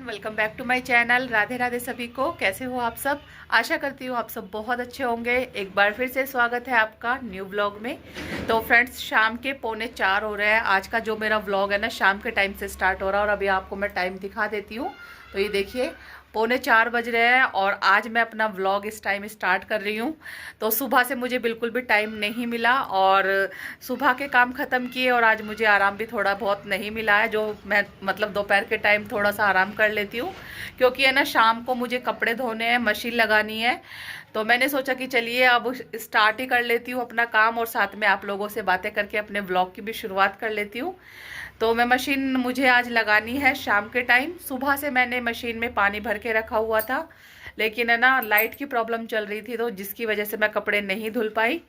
Welcome back to my channel. Radhe Radhe सभी को। कैसे हो आप सब? आशा करती हूँ आप सब बहुत अच्छे होंगे। एक बार फिर से स्वागत है आपका न्यू व्लॉग में। तो फ्रेंड्स, शाम के 3:45 हो रहे हैं। आज का जो मेरा व्लॉग है ना, शाम के टाइम से स्टार्ट हो रहा है और अभी आपको मैं टाइम दिखा देती हूँ। तो ये देखिए 3:45 बज रहे हैं और आज मैं अपना व्लॉग इस टाइम स्टार्ट कर रही हूँ। तो सुबह से मुझे बिल्कुल भी टाइम नहीं मिला और सुबह के काम ख़त्म किए और आज मुझे आराम भी थोड़ा बहुत नहीं मिला है, जो मैं मतलब दोपहर के टाइम थोड़ा सा आराम कर लेती हूँ, क्योंकि है ना शाम को मुझे कपड़े धोने हैं, मशीन लगानी है। तो मैंने सोचा कि चलिए अब स्टार्ट ही कर लेती हूँ अपना काम और साथ में आप लोगों से बातें करके अपने व्लॉग की भी शुरुआत कर लेती हूँ। तो मैं मशीन मुझे आज लगानी है शाम के टाइम। सुबह से मैंने मशीन में पानी भर के रखा हुआ था, लेकिन है ना लाइट की प्रॉब्लम चल रही थी, तो जिसकी वजह से मैं कपड़े नहीं धुल पाई।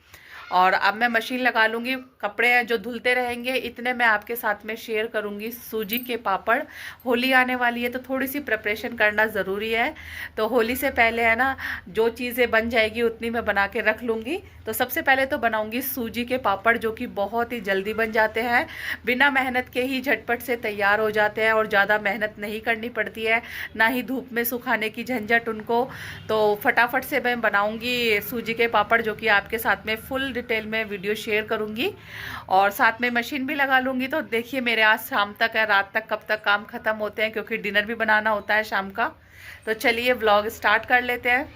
और अब मैं मशीन लगा लूँगी, कपड़े जो धुलते रहेंगे। इतने मैं आपके साथ में शेयर करूँगी सूजी के पापड़। होली आने वाली है तो थोड़ी सी प्रिपरेशन करना ज़रूरी है। तो होली से पहले है ना जो चीज़ें बन जाएगी उतनी मैं बना के रख लूँगी। तो सबसे पहले तो बनाऊँगी सूजी के पापड़, जो कि बहुत ही जल्दी बन जाते हैं, बिना मेहनत के ही झटपट से तैयार हो जाते हैं और ज़्यादा मेहनत नहीं करनी पड़ती है, ना ही धूप में सुखाने की झंझट उनको। तो फटाफट से मैं बनाऊँगी सूजी के पापड़, जो कि आपके साथ में फुल डिटेल में वीडियो शेयर करूंगी और साथ में मशीन भी लगा लूंगी। तो देखिए मेरे आज शाम तक है, रात तक कब तक काम खत्म होते हैं, क्योंकि डिनर भी बनाना होता है शाम का। तो चलिए व्लॉग स्टार्ट कर लेते हैं।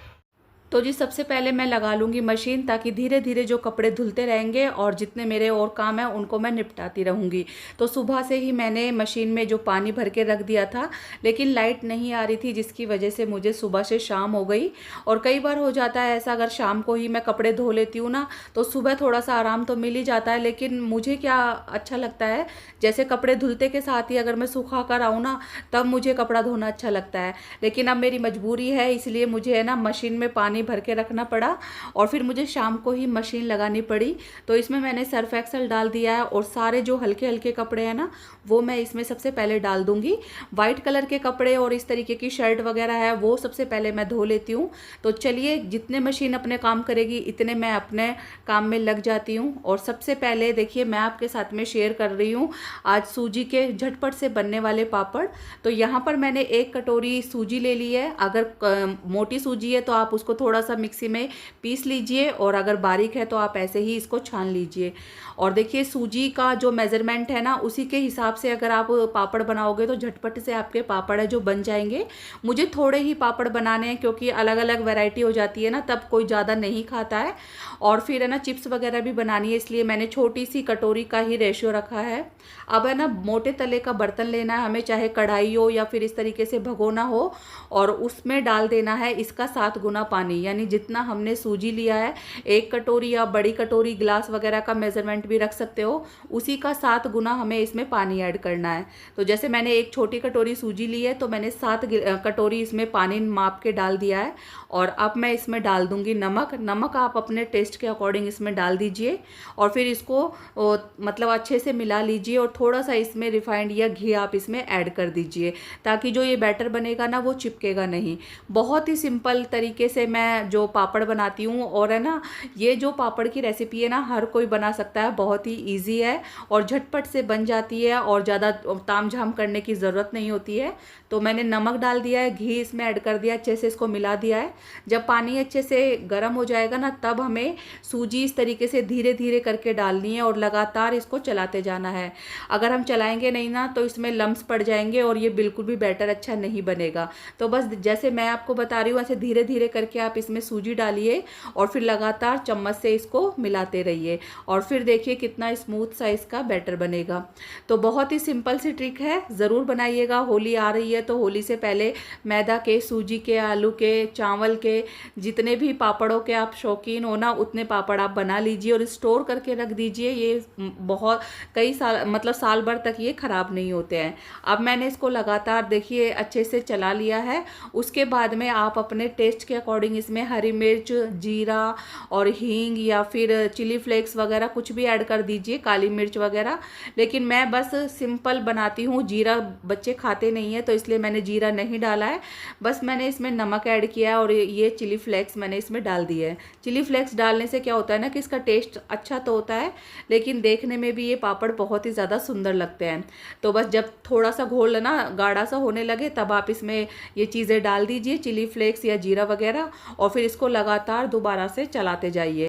तो जी सबसे पहले मैं लगा लूँगी मशीन, ताकि धीरे धीरे जो कपड़े धुलते रहेंगे और जितने मेरे और काम हैं उनको मैं निपटाती रहूँगी। तो सुबह से ही मैंने मशीन में जो पानी भर के रख दिया था, लेकिन लाइट नहीं आ रही थी, जिसकी वजह से मुझे सुबह से शाम हो गई। और कई बार हो जाता है ऐसा, अगर शाम को ही मैं कपड़े धो लेती हूँ ना, तो सुबह थोड़ा सा आराम तो मिल ही जाता है। लेकिन मुझे क्या अच्छा लगता है, जैसे कपड़े धुलते के साथ ही अगर मैं सुखा कर आऊँ ना, तब मुझे कपड़ा धोना अच्छा लगता है। लेकिन अब मेरी मजबूरी है, इसलिए मुझे है ना मशीन में पानी भर के रखना पड़ा और फिर मुझे शाम को ही मशीन लगानी पड़ी। तो इसमें मैंने सर्फ एक्सेल डाल दिया है और सारे जो हल्के हल्के कपड़े हैं ना, वो मैं इसमें सबसे पहले डाल दूंगी। वाइट कलर के कपड़े और इस तरीके की शर्ट वगैरह है, वो सबसे पहले मैं धो लेती हूँ। तो चलिए, जितने मशीन अपने काम करेगी इतने मैं अपने काम में लग जाती हूँ। और सबसे पहले देखिए मैं आपके साथ में शेयर कर रही हूँ आज सूजी के झटपट से बनने वाले पापड़। तो यहाँ पर मैंने 1 कटोरी सूजी ले ली है। अगर मोटी सूजी है तो आप उसको थोड़ा सा मिक्सी में पीस लीजिए, और अगर बारीक है तो आप ऐसे ही इसको छान लीजिए। और देखिए सूजी का जो मेज़रमेंट है ना, उसी के हिसाब से अगर आप पापड़ बनाओगे तो झटपट से आपके पापड़ है जो बन जाएंगे। मुझे थोड़े ही पापड़ बनाने हैं, क्योंकि अलग अलग वैरायटी हो जाती है ना, तब कोई ज़्यादा नहीं खाता है। और फिर है ना चिप्स वगैरह भी बनानी है, इसलिए मैंने छोटी सी कटोरी का ही रेशियो रखा है। अब है ना मोटे तले का बर्तन लेना है हमें, चाहे कढ़ाई हो या फिर इस तरीके से भगोना हो, और उसमें डाल देना है इसका 7 गुना पानी। यानी जितना हमने सूजी लिया है, 1 कटोरी या बड़ी कटोरी ग्लास वगैरह का मेजरमेंट भी रख सकते हो, उसी का 7 गुना हमें इसमें पानी ऐड करना है। तो जैसे मैंने 1 छोटी कटोरी सूजी ली है, तो मैंने 7 कटोरी इसमें पानी माप के डाल दिया है। और अब मैं इसमें डाल दूंगी नमक। नमक आप अपने टेस्ट के अकॉर्डिंग इसमें डाल दीजिए और फिर इसको मतलब अच्छे से मिला लीजिए। और थोड़ा सा इसमें रिफाइंड या घी आप इसमें ऐड कर दीजिए, ताकि जो ये बैटर बनेगा ना वो चिपकेगा नहीं। बहुत ही सिंपल तरीके से मैं जो पापड़ बनाती हूँ, और है ना ये जो पापड़ की रेसिपी है ना, हर कोई बना सकता है, बहुत ही इजी है और झटपट से बन जाती है और ज़्यादा तामझाम करने की ज़रूरत नहीं होती है। तो मैंने नमक डाल दिया है, घी इसमें ऐड कर दिया, अच्छे से इसको मिला दिया है। जब पानी अच्छे से गर्म हो जाएगा ना, तब हमें सूजी इस तरीके से धीरे धीरे करके डालनी है और लगातार इसको चलाते जाना है। अगर हम चलाएंगे नहीं ना, तो इसमें लम्स पड़ जाएंगे और ये बिल्कुल भी बैटर अच्छा नहीं बनेगा। तो बस जैसे मैं आपको बता रही हूँ, ऐसे धीरे धीरे करके आप इसमें सूजी डालिए और फिर लगातार चम्मच से इसको मिलाते रहिए, और फिर देखिए कितना स्मूथ सा इसका बैटर बनेगा। तो बहुत ही सिंपल सी ट्रिक है, ज़रूर बनाइएगा। होली आ रही है तो होली से पहले मैदा के, सूजी के, आलू के, चावल के, जितने भी पापड़ों के आप शौकीन हो ना, उतने पापड़ आप बना लीजिए और स्टोर करके रख दीजिए। ये बहुत कई साल मतलब साल भर तक ये ख़राब नहीं होते हैं। अब मैंने इसको लगातार देखिए अच्छे से चला लिया है। उसके बाद में आप अपने टेस्ट के अकॉर्डिंग इसमें हरी मिर्च, जीरा और हींग या फिर चिली फ्लेक्स वगैरह कुछ भी ऐड कर दीजिए, काली मिर्च वगैरह। लेकिन मैं बस सिंपल बनाती हूँ, जीरा बच्चे खाते नहीं है तो इसलिए मैंने जीरा नहीं डाला है। बस मैंने इसमें नमक ऐड किया है और ये चिली फ्लेक्स मैंने इसमें डाल दिया है। चिली फ्लेक्स डालने से क्या होता है ना कि इसका टेस्ट अच्छा तो होता है, लेकिन देखने में भी ये पापड़ बहुत ही ज़्यादा सुंदर लगते हैं। तो बस जब थोड़ा सा घोल ना गाढ़ा सा होने लगे तब आप इसमें ये चीज़ें डाल दीजिए, चिली फ्लेक्स या जीरा वगैरह, और फिर इसको लगातार दोबारा से चलाते जाइए।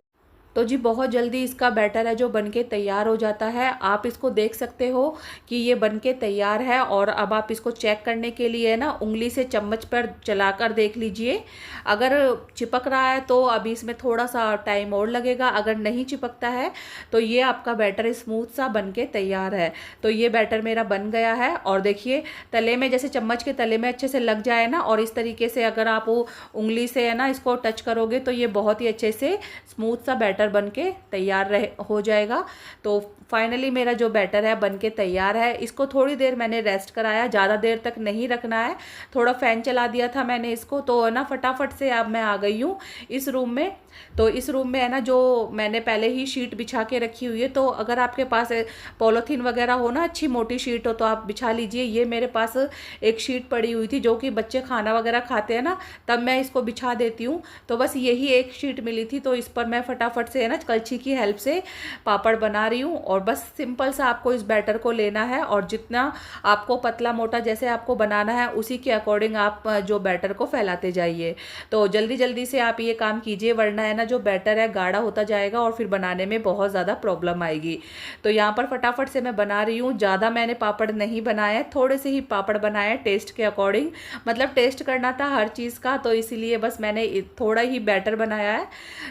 तो जी बहुत जल्दी इसका बैटर है जो बनके तैयार हो जाता है। आप इसको देख सकते हो कि ये बनके तैयार है। और अब आप इसको चेक करने के लिए ना उंगली से चम्मच पर चलाकर देख लीजिए। अगर चिपक रहा है तो अभी इसमें थोड़ा सा टाइम और लगेगा, अगर नहीं चिपकता है तो ये आपका बैटर स्मूथ सा बनके तैयार है। तो ये बैटर मेरा बन गया है और देखिए तले में, जैसे चम्मच के तले में अच्छे से लग जाए ना, और इस तरीके से अगर आप वो उंगली से है ना इसको टच करोगे तो ये बहुत ही अच्छे से स्मूथ सा बैटर बनके तैयार हो जाएगा। तो फाइनली मेरा जो बैटर है बनके तैयार है। इसको थोड़ी देर मैंने रेस्ट कराया, ज़्यादा देर तक नहीं रखना है। थोड़ा फ़ैन चला दिया था मैंने इसको, तो ना फटाफट से अब मैं आ गई हूँ इस रूम में। तो इस रूम में है ना जो मैंने पहले ही शीट बिछा के रखी हुई है, तो अगर आपके पास पॉलीथीन वगैरह हो ना, अच्छी मोटी शीट हो तो आप बिछा लीजिए। ये मेरे पास एक शीट पड़ी हुई थी जो कि बच्चे खाना वगैरह खाते हैं ना, तब मैं इसको बिछा देती हूँ। तो बस यही एक शीट मिली थी, तो इस पर मैं फटाफट से है ना कलछी की हेल्प से पापड़ बना रही हूँ। और बस सिंपल सा आपको इस बैटर को लेना है और जितना आपको पतला मोटा जैसे आपको बनाना है उसी के अकॉर्डिंग आप जो बैटर को फैलाते जाइए। तो जल्दी जल्दी से आप ये काम कीजिए, वरना है ना जो बैटर है गाढ़ा होता जाएगा और फिर बनाने में बहुत ज़्यादा प्रॉब्लम आएगी। तो यहाँ पर फटाफट से मैं बना रही हूँ। ज़्यादा मैंने पापड़ नहीं बनाए, थोड़े से ही पापड़ बनाए टेस्ट के अकॉर्डिंग, मतलब टेस्ट करना था हर चीज़ का, तो इसीलिए बस मैंने थोड़ा ही बैटर बनाया है।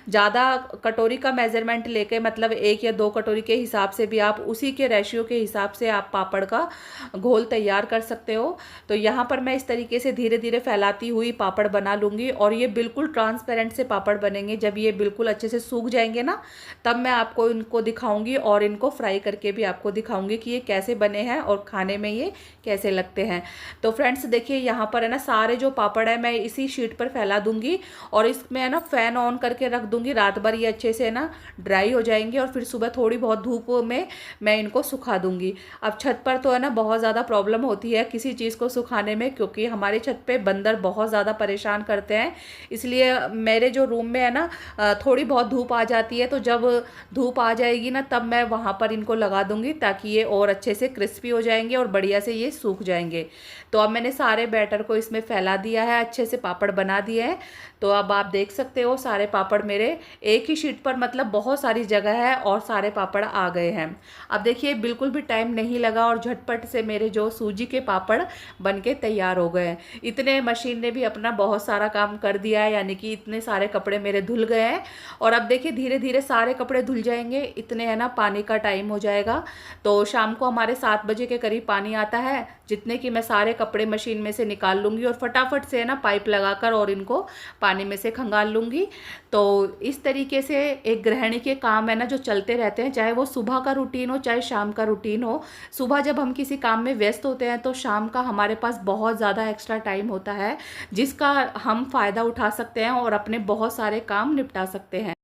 ज़्यादा कटोरी का मेजरमेंट लेके, मतलब 1 या 2 कटोरी के हिसाब से भी आप उसी के रेशियो के हिसाब से आप पापड़ का घोल तैयार कर सकते हो। तो यहाँ पर मैं इस तरीके से धीरे धीरे फैलाती हुई पापड़ बना लूँगी और ये बिल्कुल ट्रांसपेरेंट से पापड़ बनेंगे। जब ये बिल्कुल अच्छे से सूख जाएंगे ना, तब मैं आपको इनको दिखाऊंगी और इनको फ्राई करके भी आपको दिखाऊंगी कि ये कैसे बने हैं और खाने में ये कैसे लगते हैं। तो फ्रेंड्स देखिए यहाँ पर है ना सारे जो पापड़ है मैं इसी शीट पर फैला दूंगी और इसमें है ना फैन ऑन करके रख दूंगी। रात भर ये अच्छे से ना ड्राई हो जाएंगे और फिर सुबह थोड़ी बहुत धूप में मैं इनको सुखा दूंगी। अब छत पर तो है ना बहुत ज़्यादा प्रॉब्लम होती है किसी चीज़ को सुखाने में, क्योंकि हमारे छत पे बंदर बहुत ज़्यादा परेशान करते हैं। इसलिए मेरे जो रूम में है ना थोड़ी बहुत धूप आ जाती है, तो जब धूप आ जाएगी ना तब मैं वहाँ पर इनको लगा दूंगी ताकि ये और अच्छे से क्रिस्पी हो जाएंगे और बढ़िया से ये सूख जाएंगे। तो अब मैंने सारे बैटर को इसमें फैला दिया है, अच्छे से पापड़ बना दिए हैं। तो अब आप देख सकते हो सारे पापड़ मेरे एक ही शीट पर, मतलब बहुत सारी जगह है और सारे पापड़ आ गए हैं। अब देखिए बिल्कुल भी टाइम नहीं लगा और झटपट से मेरे जो सूजी के पापड़ बनके तैयार हो गए हैं। इतने मशीन ने भी अपना बहुत सारा काम कर दिया है, यानी कि इतने सारे कपड़े मेरे धुल गए हैं। और अब देखिए धीरे धीरे सारे कपड़े धुल जाएंगे, इतने है ना पानी का टाइम हो जाएगा। तो शाम को हमारे 7 बजे के करीब पानी आता है, जितने कि मैं सारे कपड़े मशीन में से निकाल लूँगी और फटाफट से है ना पाइप लगाकर और इनको पानी में से खंगाल लूँगी। तो इस तरीके से एक गृहिणी के काम है ना जो चलते रहते हैं, चाहे वो सुबह का रूटीन हो चाहे शाम का रूटीन हो। सुबह जब हम किसी काम में व्यस्त होते हैं तो शाम का हमारे पास बहुत ज़्यादा एक्स्ट्रा टाइम होता है जिसका हम फ़ायदा उठा सकते हैं और अपने बहुत सारे काम निपटा सकते हैं।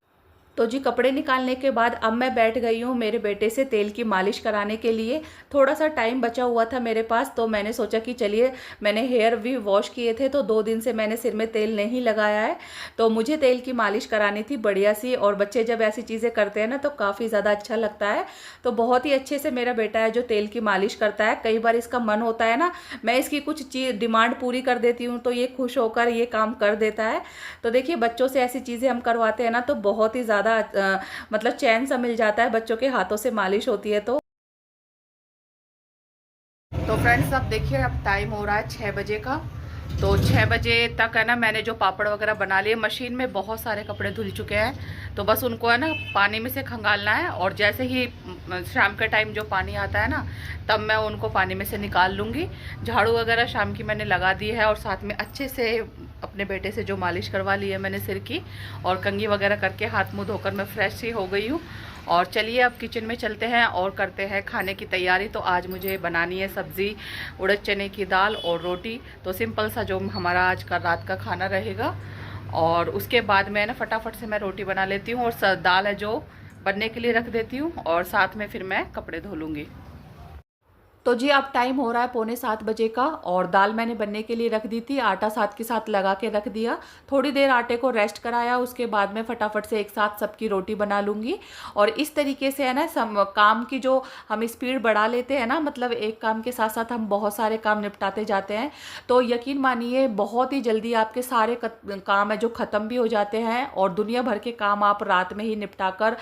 तो जी कपड़े निकालने के बाद अब मैं बैठ गई हूँ मेरे बेटे से तेल की मालिश कराने के लिए। थोड़ा सा टाइम बचा हुआ था मेरे पास, तो मैंने सोचा कि चलिए, मैंने हेयर भी वॉश किए थे तो 2 दिन से मैंने सिर में तेल नहीं लगाया है, तो मुझे तेल की मालिश करानी थी बढ़िया सी। और बच्चे जब ऐसी चीज़ें करते हैं ना तो काफ़ी ज़्यादा अच्छा लगता है। तो बहुत ही अच्छे से मेरा बेटा है जो तेल की मालिश करता है। कई बार इसका मन होता है ना, मैं इसकी कुछ चीज़ डिमांड पूरी कर देती हूँ तो ये खुश होकर ये काम कर देता है। तो देखिए बच्चों से ऐसी चीज़ें हम करवाते हैं ना तो बहुत ही ज़्यादा मतलब चैन सा मिल जाता है, बच्चों के हाथों से मालिश होती है। तो फ्रेंड्स अब देखिए अब टाइम हो रहा है 6 बजे का। तो 6 बजे तक है ना मैंने जो पापड़ वगैरह बना लिए, मशीन में बहुत सारे कपड़े धुल चुके हैं, तो बस उनको है ना पानी में से खंगालना है। और जैसे ही शाम के टाइम जो पानी आता है ना तब मैं उनको पानी में से निकाल लूँगी। झाड़ू वगैरह शाम की मैंने लगा दी है और साथ में अच्छे से अपने बेटे से जो मालिश करवा ली है मैंने सिर की, और कंघी वगैरह करके हाथ मुँह धोकर मैं फ्रेश ही हो गई हूँ। और चलिए अब किचन में चलते हैं और करते हैं खाने की तैयारी। तो आज मुझे बनानी है सब्ज़ी, उड़द चने की दाल और रोटी। तो सिंपल सा जो हमारा आज का रात का खाना रहेगा। और उसके बाद मैं ना फटाफट से मैं रोटी बना लेती हूँ और दाल है जो बनने के लिए रख देती हूँ, और साथ में फिर मैं कपड़े धो लूँगी। तो जी अब टाइम हो रहा है 6:45 का, और दाल मैंने बनने के लिए रख दी थी, आटा साथ के साथ लगा के रख दिया। थोड़ी देर आटे को रेस्ट कराया, उसके बाद में फटाफट से एक साथ सबकी रोटी बना लूँगी। और इस तरीके से है ना काम की जो हम स्पीड बढ़ा लेते हैं ना, मतलब एक काम के साथ साथ हम बहुत सारे काम निपटाते जाते हैं, तो यकीन मानिए बहुत ही जल्दी आपके सारे काम है जो ख़त्म भी हो जाते हैं, और दुनिया भर के काम आप रात में ही निपटा कर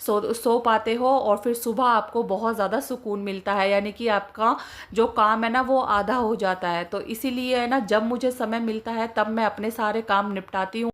सो पाते हो, और फिर सुबह आपको बहुत ज़्यादा सुकून मिलता है, यानी कि आपका जो काम है ना वो आधा हो जाता है। तो इसीलिए है ना, जब मुझे समय मिलता है तब मैं अपने सारे काम निपटाती हूँ।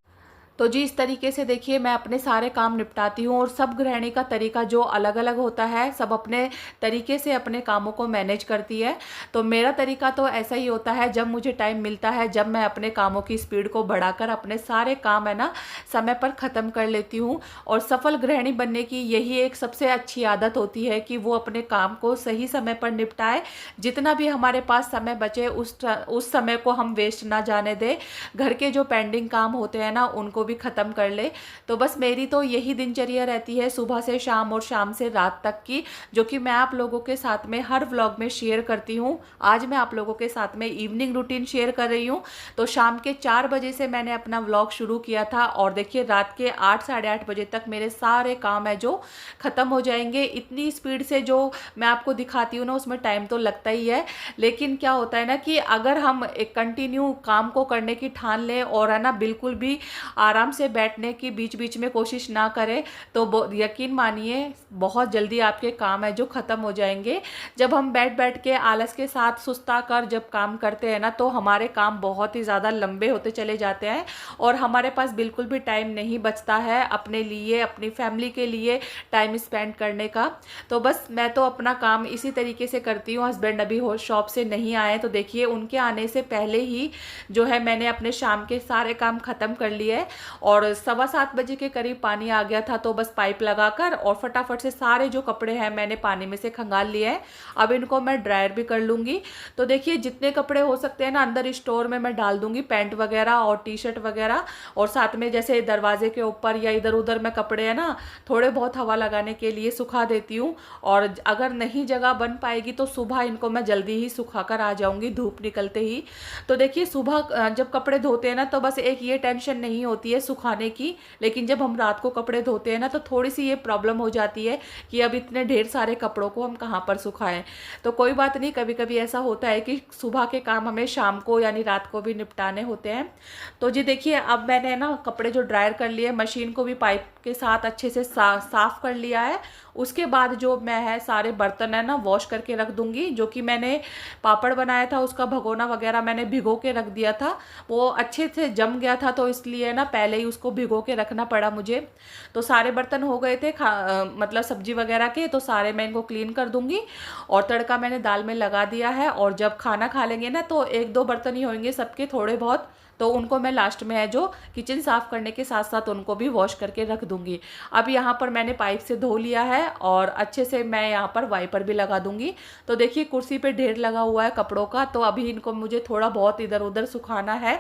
तो जी इस तरीके से देखिए मैं अपने सारे काम निपटाती हूँ, और सब गृहिणी का तरीका जो अलग अलग होता है, सब अपने तरीके से अपने कामों को मैनेज करती है। तो मेरा तरीका तो ऐसा ही होता है, जब मुझे टाइम मिलता है, जब मैं अपने कामों की स्पीड को बढ़ाकर अपने सारे काम है ना समय पर ख़त्म कर लेती हूँ। और सफल गृहिणी बनने की यही एक सबसे अच्छी आदत होती है कि वो अपने काम को सही समय पर निपटाए। जितना भी हमारे पास समय बचे उस समय को हम वेस्ट ना जाने दें, घर के जो पेंडिंग काम होते हैं ना उनको भी ख़त्म कर ले। तो बस मेरी तो यही दिनचर्या रहती है सुबह से शाम और शाम से रात तक की, जो कि मैं आप लोगों के साथ में हर व्लॉग में शेयर करती हूँ। आज मैं आप लोगों के साथ में इवनिंग रूटीन शेयर कर रही हूँ। तो शाम के 4 बजे से मैंने अपना व्लॉग शुरू किया था, और देखिए रात के 8 साढ़े 8 बजे तक मेरे सारे काम है जो ख़त्म हो जाएंगे। इतनी स्पीड से जो मैं आपको दिखाती हूँ ना, उसमें टाइम तो लगता ही है, लेकिन क्या होता है ना कि अगर हम एक कंटिन्यू काम को करने की ठान लें और है ना बिल्कुल भी आराम से बैठने की बीच बीच में कोशिश ना करें, तो यकीन मानिए बहुत जल्दी आपके काम है जो ख़त्म हो जाएंगे। जब हम बैठ बैठ के आलस के साथ सुस्ता कर जब काम करते हैं ना, तो हमारे काम बहुत ही ज़्यादा लंबे होते चले जाते हैं, और हमारे पास बिल्कुल भी टाइम नहीं बचता है अपने लिए, अपनी फैमिली के लिए टाइम स्पेंड करने का। तो बस मैं तो अपना काम इसी तरीके से करती हूँ। हस्बैंड अभी शॉप से नहीं आए, तो देखिए उनके आने से पहले ही जो है मैंने अपने शाम के सारे काम ख़त्म कर लिए है। और 7:15 बजे के करीब पानी आ गया था, तो बस पाइप लगाकर और फटाफट से सारे जो कपड़े हैं मैंने पानी में से खंगाल लिए हैं। अब इनको मैं ड्रायर भी कर लूँगी। तो देखिए जितने कपड़े हो सकते हैं ना अंदर स्टोर में मैं डाल दूँगी, पैंट वगैरह और टी शर्ट वगैरह, और साथ में जैसे दरवाजे के ऊपर या इधर उधर मैं कपड़े हैं ना थोड़े बहुत हवा लगाने के लिए सुखा देती हूँ। और अगर नहीं जगह बन पाएगी तो सुबह इनको मैं जल्दी ही सुखा कर आ जाऊँगी धूप निकलते ही। तो देखिए सुबह जब कपड़े धोते हैं ना, तो बस एक ये टेंशन नहीं होती है सुखाने की, लेकिन जब हम रात को कपड़े धोते हैं ना, तो थोड़ी सी ये प्रॉब्लम हो जाती है कि अब इतने ढेर सारे कपड़ों को हम कहाँ पर सुखाएं। तो कोई बात नहीं, कभी कभी ऐसा होता है कि सुबह के काम हमें शाम को यानी रात को भी निपटाने होते हैं। तो जी देखिए अब मैंने ना कपड़े जो ड्रायर कर लिए, मशीन को भी पाइप के साथ अच्छे से साफ कर लिया है। उसके बाद जो मैं है सारे बर्तन है ना वॉश करके रख दूंगी। जो कि मैंने पापड़ बनाया था उसका भगोना वगैरह मैंने भिगो के रख दिया था, वो अच्छे से जम गया था, तो इसलिए ना पहले ही उसको भिगो के रखना पड़ा मुझे। तो सारे बर्तन हो गए थे मतलब सब्जी वगैरह के, तो सारे मैं इनको क्लीन कर दूंगी। और तड़का मैंने दाल में लगा दिया है, और जब खाना खा लेंगे ना तो 1-2 बर्तन ही होंगे सबके थोड़े बहुत, तो उनको मैं लास्ट में है जो किचन साफ़ करने के साथ साथ उनको भी वॉश करके रख दूंगी। अब यहाँ पर मैंने पाइप से धो लिया है, और अच्छे से मैं यहाँ पर वाइपर भी लगा दूंगी। तो देखिए कुर्सी पे ढेर लगा हुआ है कपड़ों का, तो अभी इनको मुझे थोड़ा बहुत इधर उधर सुखाना है।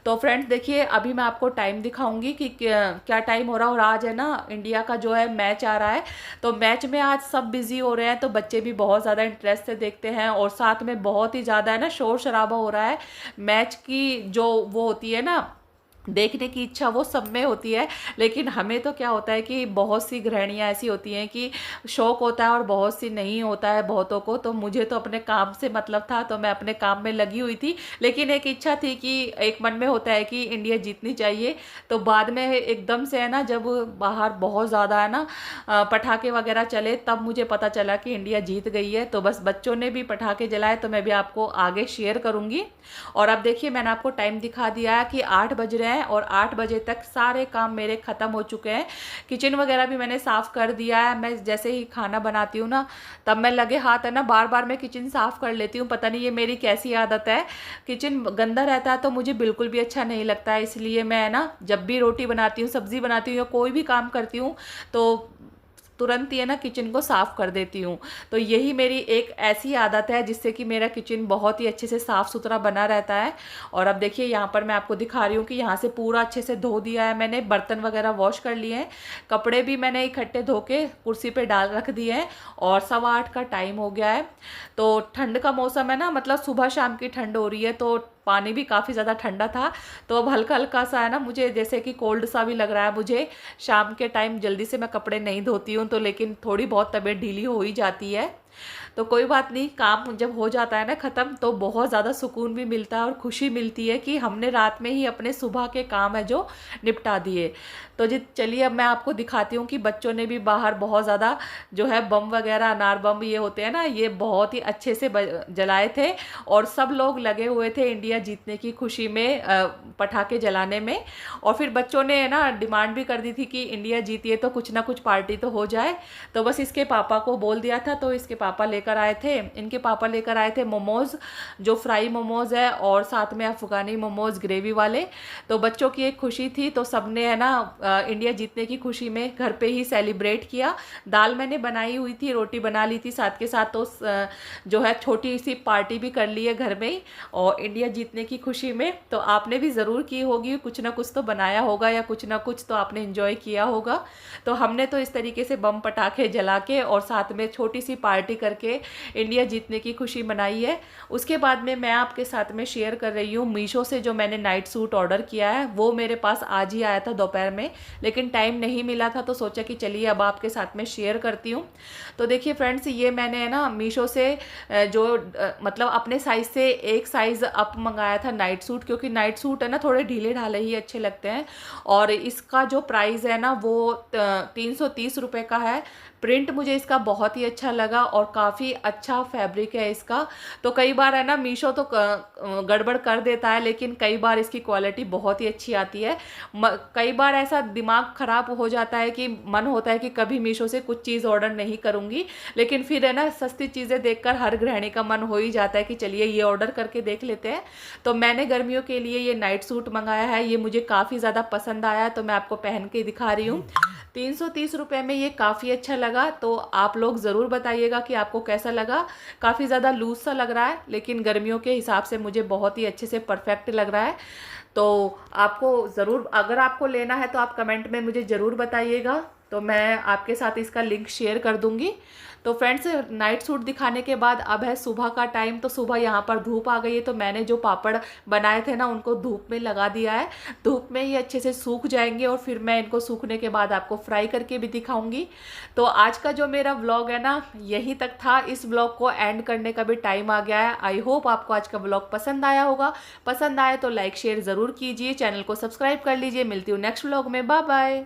तो फ्रेंड्स देखिए अभी मैं आपको टाइम दिखाऊंगी कि क्या टाइम हो रहा है। और आज है ना इंडिया का जो है मैच आ रहा है, तो मैच में आज सब बिजी हो रहे हैं, तो बच्चे भी बहुत ज़्यादा इंटरेस्ट से देखते हैं, और साथ में बहुत ही ज़्यादा है ना शोर शराबा हो रहा है। मैच की जो वो होती है ना देखने की इच्छा वो सब में होती है, लेकिन हमें तो क्या होता है कि बहुत सी गृहिणियाँ ऐसी होती हैं कि शौक होता है और बहुत सी नहीं होता है बहुतों को। तो मुझे तो अपने काम से मतलब था, तो मैं अपने काम में लगी हुई थी, लेकिन एक इच्छा थी कि एक मन में होता है कि इंडिया जीतनी चाहिए। तो बाद में एकदम से है ना जब बाहर बहुत ज़्यादा है ना पटाखे वगैरह चले, तब मुझे पता चला कि इंडिया जीत गई है। तो बस बच्चों ने भी पटाखे जलाए, तो मैं भी आपको आगे शेयर करूँगी। और अब देखिए मैंने आपको टाइम दिखा दिया है कि 8 बज रहे हैं, और 8 बजे तक सारे काम मेरे ख़त्म हो चुके हैं। किचन वगैरह भी मैंने साफ़ कर दिया है। मैं जैसे ही खाना बनाती हूँ ना, तब मैं लगे हाथ है ना बार बार मैं किचन साफ़ कर लेती हूँ। पता नहीं ये मेरी कैसी आदत है, किचन गंदा रहता है तो मुझे बिल्कुल भी अच्छा नहीं लगता है। इसलिए मैं ना जब भी रोटी बनाती हूँ, सब्ज़ी बनाती हूँ या कोई भी काम करती हूँ, तो तुरंत ही है ना किचन को साफ़ कर देती हूँ। तो यही मेरी एक ऐसी आदत है जिससे कि मेरा किचन बहुत ही अच्छे से साफ़ सुथरा बना रहता है। और अब देखिए यहाँ पर मैं आपको दिखा रही हूँ कि यहाँ से पूरा अच्छे से धो दिया है मैंने, बर्तन वगैरह वॉश कर लिए हैं, कपड़े भी मैंने इकट्ठे धो के कुर्सी पे डाल रख दिए हैं और 8:15 का टाइम हो गया है। तो ठंड का मौसम है ना, मतलब सुबह शाम की ठंड हो रही है, तो पानी भी काफ़ी ज़्यादा ठंडा था। तो अब हल्का हल्का सा है ना, मुझे जैसे कि कोल्ड सा भी लग रहा है। मुझे शाम के टाइम जल्दी से मैं कपड़े नहीं धोती हूँ, तो लेकिन थोड़ी बहुत तबीयत ढीली हो ही जाती है। तो कोई बात नहीं, काम जब हो जाता है ना ख़त्म, तो बहुत ज़्यादा सुकून भी मिलता है और खुशी मिलती है कि हमने रात में ही अपने सुबह के काम है जो निपटा दिए। तो जी चलिए अब मैं आपको दिखाती हूँ कि बच्चों ने भी बाहर बहुत ज़्यादा जो है बम वगैरह, अनार बम ये होते हैं ना, ये बहुत ही अच्छे से जलाए थे। और सब लोग लगे हुए थे इंडिया जीतने की खुशी में पटाखे जलाने में। और फिर बच्चों ने ना डिमांड भी कर दी थी कि इंडिया जीती है तो कुछ ना कुछ पार्टी तो हो जाए। तो बस इसके पापा को बोल दिया था, तो इसके पापा लेकर आए थे, इनके पापा लेकर आए थे मोमोज़, जो फ्राई मोमोज़ है, और साथ में अफ़गानी मोमोज़ ग्रेवी वाले। तो बच्चों की एक खुशी थी, तो सबने है ना इंडिया जीतने की खुशी में घर पे ही सेलिब्रेट किया। दाल मैंने बनाई हुई थी, रोटी बना ली थी साथ के साथ, तो जो है छोटी सी पार्टी भी कर ली है घर में ही, और इंडिया जीतने की खुशी में। तो आपने भी ज़रूर की होगी, कुछ ना कुछ तो बनाया होगा या कुछ ना कुछ तो आपने इंजॉय किया होगा। तो हमने तो इस तरीके से बम पटाखे जला के और साथ में छोटी सी पार्टी करके इंडिया जीतने की खुशी मनाई है। उसके बाद में मैं आपके साथ में शेयर कर रही हूँ मीशो से जो मैंने नाइट सूट ऑर्डर किया है, वो मेरे पास आज ही आया था दोपहर में, लेकिन टाइम नहीं मिला था, तो सोचा कि चलिए अब आपके साथ में शेयर करती हूँ। तो देखिए फ्रेंड्स, ये मैंने है ना मीशो से जो मतलब अपने साइज़ से एक साइज़ अप मंगाया था नाइट सूट, क्योंकि नाइट सूट है ना थोड़े ढीले ढाले ही अच्छे लगते हैं। और इसका जो प्राइस है ना वो 330 रुपये का है। प्रिंट मुझे इसका बहुत ही अच्छा लगा और काफ़ी अच्छा फैब्रिक है इसका। तो कई बार है ना मीशो तो गड़बड़ कर देता है, लेकिन कई बार इसकी क्वालिटी बहुत ही अच्छी आती है। कई बार ऐसा दिमाग ख़राब हो जाता है कि मन होता है कि कभी मीशो से कुछ चीज़ ऑर्डर नहीं करूँगी, लेकिन फिर है ना सस्ती चीज़ें देखकर हर गृहिणी का मन हो ही जाता है कि चलिए ये ऑर्डर करके देख लेते हैं। तो मैंने गर्मियों के लिए ये नाइट सूट मंगाया है, ये मुझे काफ़ी ज़्यादा पसंद आया, तो मैं आपको पहन के दिखा रही हूँ। 330 रुपये में ये काफ़ी अच्छा लगा। तो आप लोग ज़रूर बताइएगा कि आपको कैसा लगा। काफ़ी ज़्यादा लूज सा लग रहा है, लेकिन गर्मियों के हिसाब से मुझे बहुत ही अच्छे से परफेक्ट लग रहा है। तो आपको ज़रूर, अगर आपको लेना है तो आप कमेंट में मुझे ज़रूर बताइएगा, तो मैं आपके साथ इसका लिंक शेयर कर दूँगी। तो फ्रेंड्स, नाइट सूट दिखाने के बाद अब है सुबह का टाइम। तो सुबह यहाँ पर धूप आ गई है, तो मैंने जो पापड़ बनाए थे ना उनको धूप में लगा दिया है। धूप में ही अच्छे से सूख जाएंगे और फिर मैं इनको सूखने के बाद आपको फ्राई करके भी दिखाऊंगी। तो आज का जो मेरा व्लॉग है ना यहीं तक था। इस व्लॉग को एंड करने का भी टाइम आ गया है। आई होप आपको आज का व्लॉग पसंद आया होगा। पसंद आए तो लाइक शेयर ज़रूर कीजिए, चैनल को सब्सक्राइब कर लीजिए। मिलती हूँ नेक्स्ट व्लॉग में। Bye bye.